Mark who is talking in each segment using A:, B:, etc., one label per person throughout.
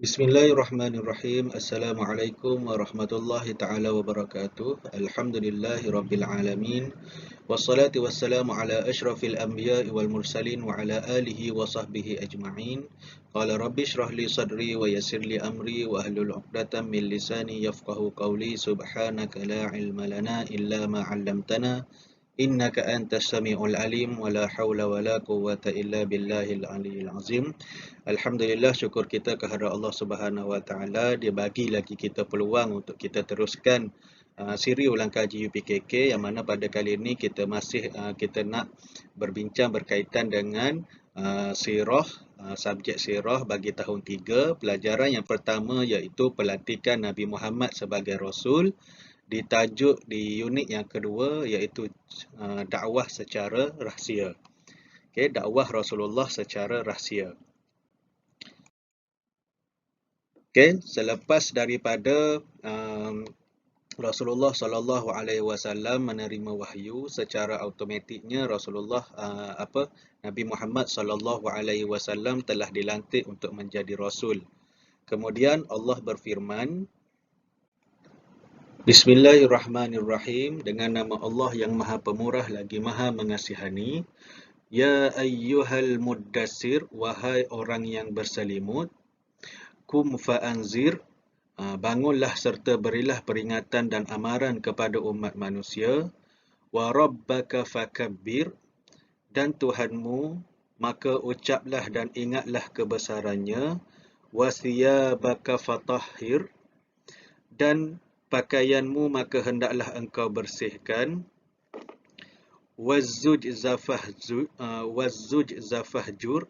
A: Bismillahirrahmanirrahim. Assalamualaikum warahmatullahi taala wabarakatuh. Alhamdulillahi rabbil alamin. Wassalatu wassalamu ala asyrafil anbiya'i wal mursalin wa ala alihi wa sahbihi ajma'in. Qala rabbi shrah li sadri wa yassir li amri wa ahlul 'uqdatam min lisani yafqahu qawli. Subhanaka la ilma lana illa ma 'allamtana. Innaka antas sami'ul alim wa la haula wa la quwwata illa billahil aliyyil azim. Alhamdulillah, syukur kita kehadrat Allah Subhanahu Wa Taala, dia bagi lagi kita peluang untuk kita teruskan siri ulang kaji UPKK, yang mana pada kali ini kita masih kita nak berbincang berkaitan dengan sirah, subjek sirah bagi tahun 3. Pelajaran yang pertama iaitu pelantikan Nabi Muhammad sebagai Rasul. Ditajuk di unit yang kedua iaitu dakwah secara rahsia. Okey, dakwah Rasulullah secara rahsia. Okey, selepas daripada Rasulullah sallallahu alaihi wasallam menerima wahyu, secara automatiknya Rasulullah Nabi Muhammad sallallahu alaihi wasallam telah dilantik untuk menjadi rasul. Kemudian Allah berfirman, Bismillahirrahmanirrahim, dengan nama Allah yang Maha Pemurah lagi Maha Mengasihani. Ya ayyuhal muddassir, wahai orang yang berselimut. Kum fa'anzir, bangunlah serta berilah peringatan dan amaran kepada umat manusia. Wa rabbaka fakabbir, dan Tuhanmu maka ucaplah dan ingatlah kebesarannya. Wa thiyabaka fatahhir, dan pakaianmu maka hendaklah engkau bersihkan. Wazzuj zafahjur,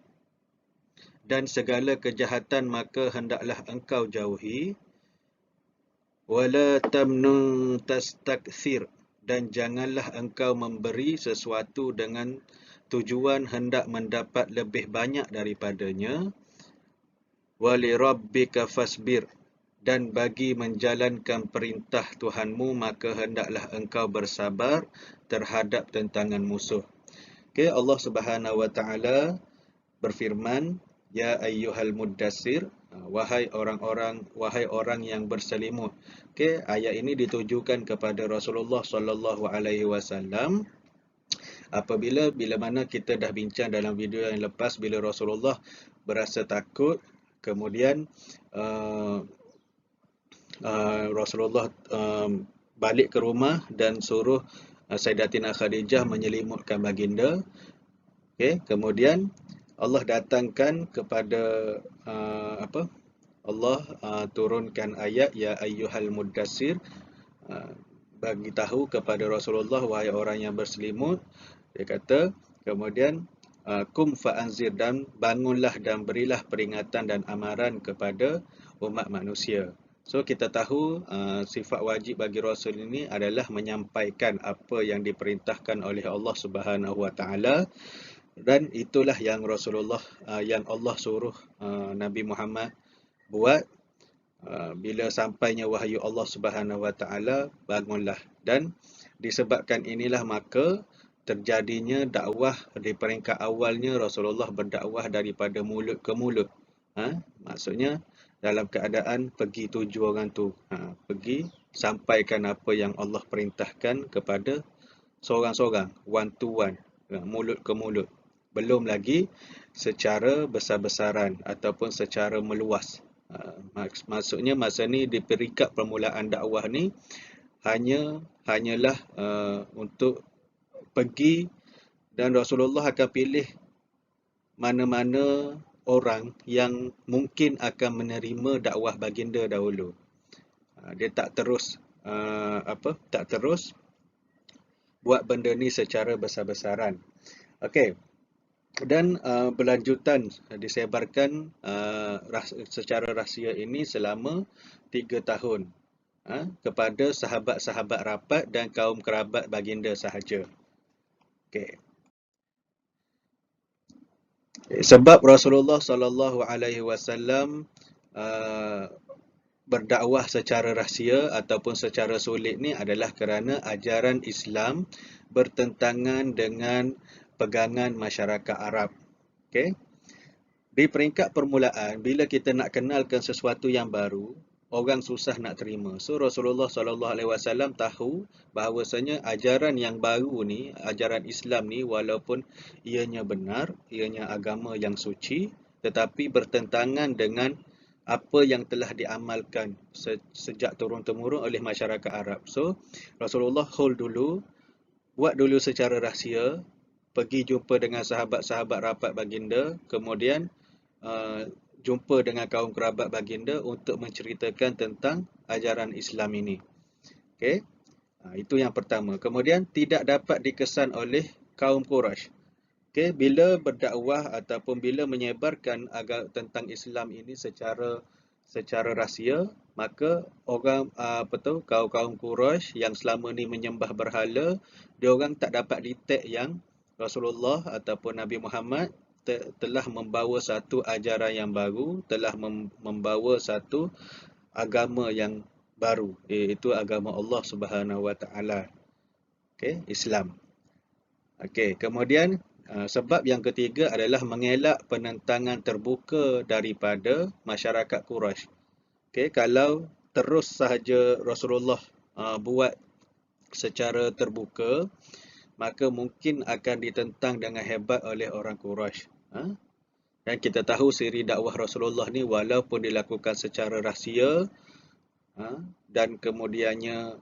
A: dan segala kejahatan maka hendaklah engkau jauhi. Wala tamnun tastakthir, dan janganlah engkau memberi sesuatu dengan tujuan hendak mendapat lebih banyak daripadanya. Walirabbika fasbir, dan bagi menjalankan perintah Tuhanmu maka hendaklah engkau bersabar terhadap tentangan musuh. Okey, Allah Subhanahu Wa Taala berfirman, Ya ayyuhal muddassir, wahai orang yang berselimut. Okey, ayat ini ditujukan kepada Rasulullah sallallahu alaihi wasallam. Bila mana kita dah bincang dalam video yang lepas, bila Rasulullah berasa takut, kemudian Rasulullah balik ke rumah dan suruh Sayyidatina Khadijah menyelimutkan baginda. Okey, kemudian Allah datangkan kepada Allah turunkan ayat Ya ayyuhal muddassir, bagi tahu kepada Rasulullah, wahai orang yang berselimut. Dia kata, kemudian kum fa'anzir, dan bangunlah dan berilah peringatan dan amaran kepada umat manusia. So kita tahu sifat wajib bagi Rasul ini adalah menyampaikan apa yang diperintahkan oleh Allah Subhanahu Wa Taala, dan itulah yang Rasulullah yang Allah suruh Nabi Muhammad buat. Bila sampainya wahyu Allah Subhanahu Wa Taala, bangunlah. Dan disebabkan inilah maka terjadinya dakwah. Di peringkat awalnya Rasulullah berdakwah daripada mulut ke mulut. Maksudnya dalam keadaan pergi tuju orang tu, pergi sampaikan apa yang Allah perintahkan kepada seorang-seorang, one to one, mulut ke mulut. Belum lagi secara besar-besaran ataupun secara meluas. Maksudnya masa ni di peringkat permulaan dakwah ni hanyalah untuk pergi, dan Rasulullah akan pilih mana-mana orang yang mungkin akan menerima dakwah baginda dahulu. Dia tak terus buat benda ni secara besar-besaran. Okey. Dan berlanjutan disebarkan secara rahsia ini selama 3 tahun kepada sahabat-sahabat rapat dan kaum kerabat baginda sahaja. Okey. Sebab Rasulullah sallallahu alaihi wasallam berdakwah secara rahsia ataupun secara sulit ni adalah kerana ajaran Islam bertentangan dengan pegangan masyarakat Arab. Okey. Di peringkat permulaan, bila kita nak kenalkan sesuatu yang baru, orang susah nak terima. So Rasulullah SAW tahu bahawasanya ajaran yang baru ni, ajaran Islam ni, walaupun ianya benar, ianya agama yang suci, tetapi bertentangan dengan apa yang telah diamalkan sejak turun-temurun oleh masyarakat Arab. So Rasulullah hold dulu, buat dulu secara rahsia, pergi jumpa dengan sahabat-sahabat rapat baginda, kemudian jumpa dengan kaum kerabat baginda untuk menceritakan tentang ajaran Islam ini. Okey. Itu yang pertama. Kemudian tidak dapat dikesan oleh kaum Quraisy. Okey, bila berdakwah ataupun bila menyebarkan tentang Islam ini secara rahsia, maka orang kaum Quraisy yang selama ni menyembah berhala, dia orang tak dapat detect yang Rasulullah ataupun Nabi Muhammad telah membawa satu ajaran yang baru, telah membawa satu agama yang baru, iaitu agama Allah Subhanahu Wa Taala. Okey, Islam. Okey, kemudian sebab yang ketiga adalah mengelak penentangan terbuka daripada masyarakat Quraisy. Okey, kalau terus sahaja Rasulullah buat secara terbuka, maka mungkin akan ditentang dengan hebat oleh orang Quraisy. Dan kita tahu siri dakwah Rasulullah ni walaupun dilakukan secara rahsia dan kemudiannya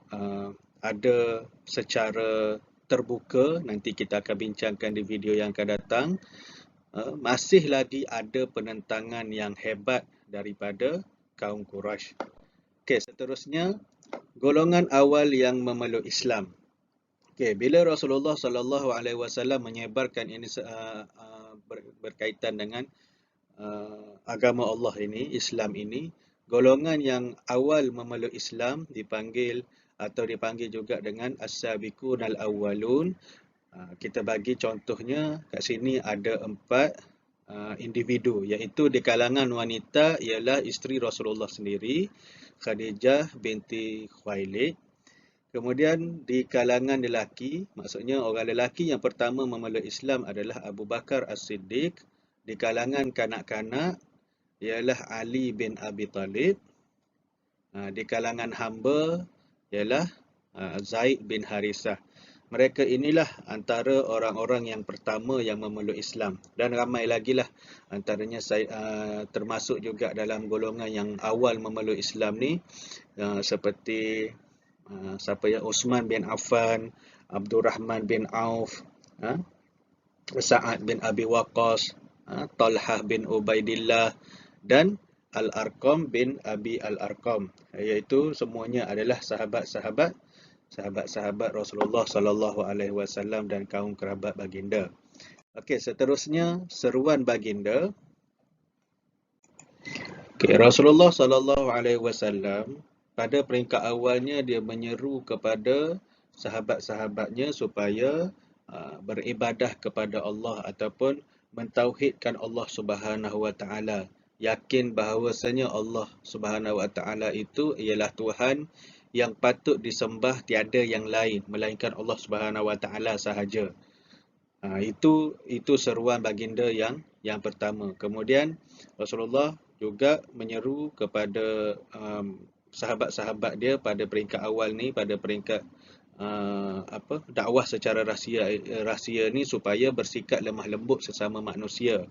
A: ada secara terbuka, nanti kita akan bincangkan di video yang akan datang, masih lagi ada penentangan yang hebat daripada kaum Quraisy. Okey, seterusnya golongan awal yang memeluk Islam. Okey, bila Rasulullah SAW menyebarkan ini berkaitan dengan agama Allah ini, Islam ini, golongan yang awal memeluk Islam dipanggil juga dengan as-sabiqun al-awwalun. Kita bagi contohnya kat sini ada 4 individu, iaitu di kalangan wanita ialah isteri Rasulullah sendiri, Khadijah binti Khuwailid. Kemudian di kalangan lelaki, maksudnya orang lelaki yang pertama memeluk Islam adalah Abu Bakar As-Siddiq. Di kalangan kanak-kanak ialah Ali bin Abi Talib. Di kalangan hamba ialah Zaid bin Harisah. Mereka inilah antara orang-orang yang pertama yang memeluk Islam. Dan ramai lagi lah, antaranya termasuk juga dalam golongan yang awal memeluk Islam ni, seperti Uthman bin Affan, Abdurrahman bin Auf, Sa'ad bin Abi Waqqas, Talhah bin Ubaidillah, dan Al-Arqam bin Abi Al-Arqam, iaitu semuanya adalah sahabat-sahabat Rasulullah SAW dan kaum kerabat baginda. Okey, seterusnya seruan baginda. Okey, Rasulullah SAW pada peringkat awalnya dia menyeru kepada sahabat-sahabatnya supaya beribadah kepada Allah ataupun mentauhidkan Allah Subhanahu Wa Taala. Yakin bahawasanya Allah Subhanahu Wa Taala itu ialah Tuhan yang patut disembah, tiada yang lain melainkan Allah Subhanahu Wa Taala sahaja. Itu seruan baginda yang pertama. Kemudian Rasulullah juga menyeru kepada sahabat-sahabat dia pada peringkat awal ni, pada peringkat dakwah secara rahsia ni, supaya bersikap lemah lembut sesama manusia,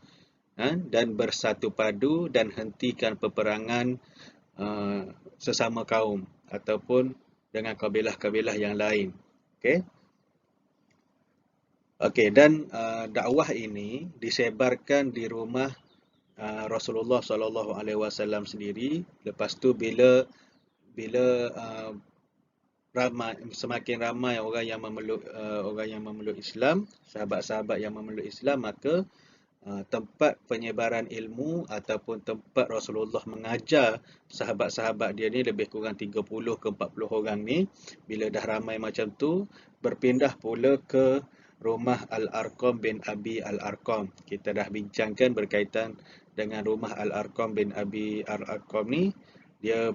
A: dan bersatu padu dan hentikan peperangan sesama kaum ataupun dengan kabilah-kabilah yang lain. Okey, dan dakwah ini disebarkan di rumah Rasulullah SAW sendiri. Lepas tu bila semakin ramai orang yang memeluk Islam, sahabat-sahabat yang memeluk Islam, maka tempat penyebaran ilmu ataupun tempat Rasulullah mengajar sahabat-sahabat dia ni, lebih kurang 30 ke 40 orang ni, bila dah ramai macam tu, berpindah pula ke rumah Al-Arqam bin Abi Al-Arqam. Kita dah bincangkan berkaitan dengan rumah Al-Arqam bin Abi Al-Arqam ni. Dia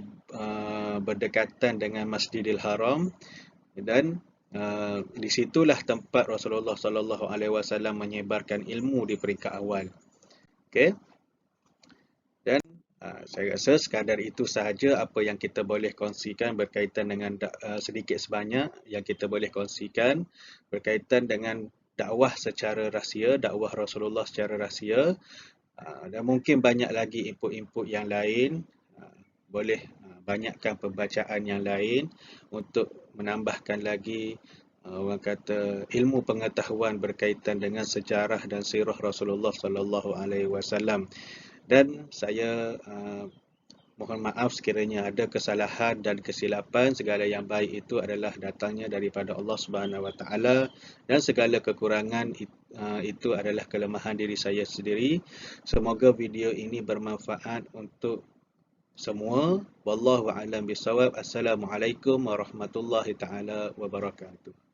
A: berdekatan dengan Masjidil Haram, dan di situlah tempat Rasulullah SAW menyebarkan ilmu di peringkat awal. Okey. Saya rasa sekadar itu sahaja apa yang kita boleh kongsikan berkaitan dengan sedikit sebanyak yang kita boleh kongsikan berkaitan dengan dakwah secara rahsia, dakwah Rasulullah secara rahsia. Dan mungkin banyak lagi input-input yang lain. Boleh banyakkan pembacaan yang lain untuk menambahkan lagi orang kata ilmu pengetahuan berkaitan dengan sejarah dan sirah Rasulullah sallallahu alaihi wasallam. Dan saya mohon maaf sekiranya ada kesalahan dan kesilapan. Segala yang baik itu adalah datangnya daripada Allah Subhanahu Wa Taala, dan segala kekurangan itu adalah kelemahan diri saya sendiri. Semoga video ini bermanfaat untuk semua. Wallahu a'lam bishawab. Assalamualaikum warahmatullahi taala wabarakatuh.